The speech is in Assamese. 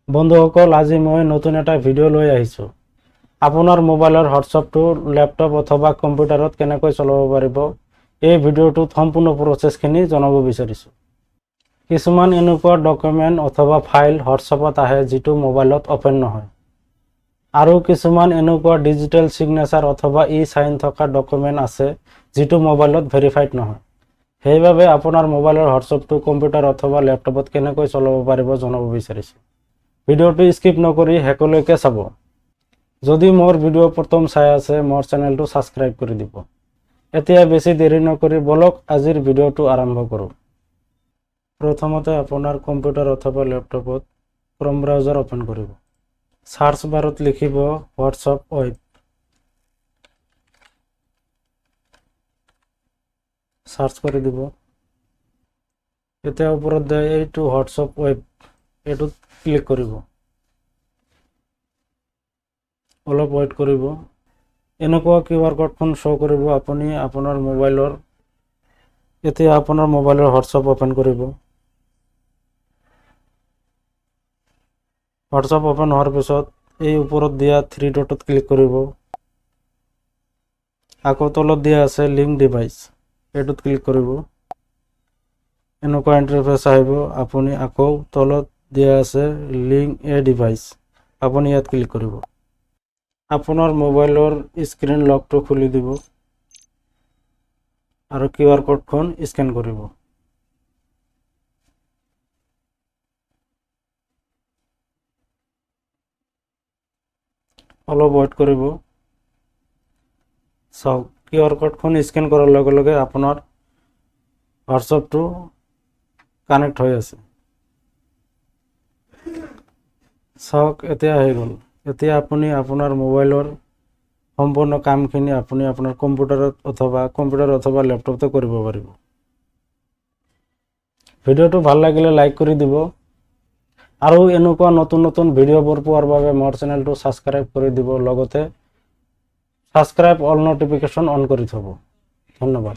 বন্ধুসকল, আজি মই নতুন এটা ভিডিঅ' লৈ আহিছোঁ। আপোনাৰ মোবাইলৰ হোৱাটছআপটো লেপটপ অথবা কম্পিউটাৰত কেনেকৈ চলাব পাৰিব, এই ভিডিঅ'টোত সম্পূৰ্ণ প্ৰচেছখিনি জনাব বিচাৰিছোঁ। কিছুমান এনেকুৱা ডকুমেণ্ট অথবা ফাইল হোৱাটছআপত আহে যিটো মোবাইলত অপেন নহয়। আৰু কিছুমান এনেকুৱা ডিজিটেল ছিগনেচাৰ অথবা ই-চাইন থকা ডকুমেণ্ট আছে যিটো মোবাইলত ভেৰিফাইড নহয়। সেইবাবে আপোনাৰ মোবাইলৰ হোৱাটছআপটো কম্পিউটাৰ অথবা লেপটপত কেনেকৈ চলাব পাৰিব জনাব বিচাৰিছোঁ। ভিডিঅ'টো স্কিপ নকৰি শেষলৈকে চাব। যদি মোৰ ভিডিঅ' প্ৰথম চাই আছে, মোৰ চেনেলটো ছাবস্ক্ৰাইব কৰি দিব। এতিয়া বেছি দেৰি নকৰি বলক আজিৰ ভিডিঅ'টো আৰম্ভ কৰোঁ। প্ৰথমতে আপোনাৰ কম্পিউটাৰ অথবা লেপটপত ক্ৰম ব্ৰাউজাৰ অপেন কৰিব। সাৰ্চ বাৰত লিখিব হোৱাটছআপ ৱেব। সাৰ্চ কৰি দিব। এতিয়া ওপৰত দিয়া এইটো হোৱাটছআপ ৱেব, এইটোত ক্লিক কৰিব। অলপ ৱেইট কৰিব। এনেকুৱা QR কোডখন শ্ব' কৰিব। আপুনি আপোনাৰ মোবাইলৰ হোৱাটছআপ অপেন কৰিব। হোৱাটছআপ অপেন হোৱাৰ পিছত এই ওপৰত দিয়া 3 ডটত ক্লিক কৰিব। আকৌ তলত দিয়া আছে লিংক ডিভাইচ, এইটোত ক্লিক কৰিব। এনেকুৱা ইণ্টাৰফেচ আহিব। আপুনি আকৌ তলত দিয়া আছে লিংক এ ডিভাইচ, আপুনি ইয়াত ক্লিক কৰিব। আপোনাৰ মোবাইলৰ স্ক্ৰীন লকটো খুলি দিব আৰু QR কোডখন স্কেন কৰিব। অলপ ৱেইট কৰিব। চাওক, QR কোডখন স্কেন কৰাৰ লগে লগে আপোনাৰ হোৱাটছআপটো কানেক্ট হৈ আছে। চাওক, এতিয়া আহি গ'ল। এতিয়া আপুনি আপোনাৰ মোবাইলৰ সম্পূৰ্ণ কামখিনি আপুনি আপোনাৰ কম্পিউটাৰ অথবা লেপটপতে কৰিব পাৰিব। ভিডিঅ'টো ভাল লাগিলে লাইক কৰি দিব আৰু এনেকুৱা নতুন নতুন ভিডিঅ'বোৰ পোৱাৰ বাবে মোৰ চেনেলটো ছাবস্ক্ৰাইব কৰি দিব। লগতে ছাবস্ক্ৰাইব অল নটিফিকেশ্যন অন কৰি থ'ব। ধন্যবাদ।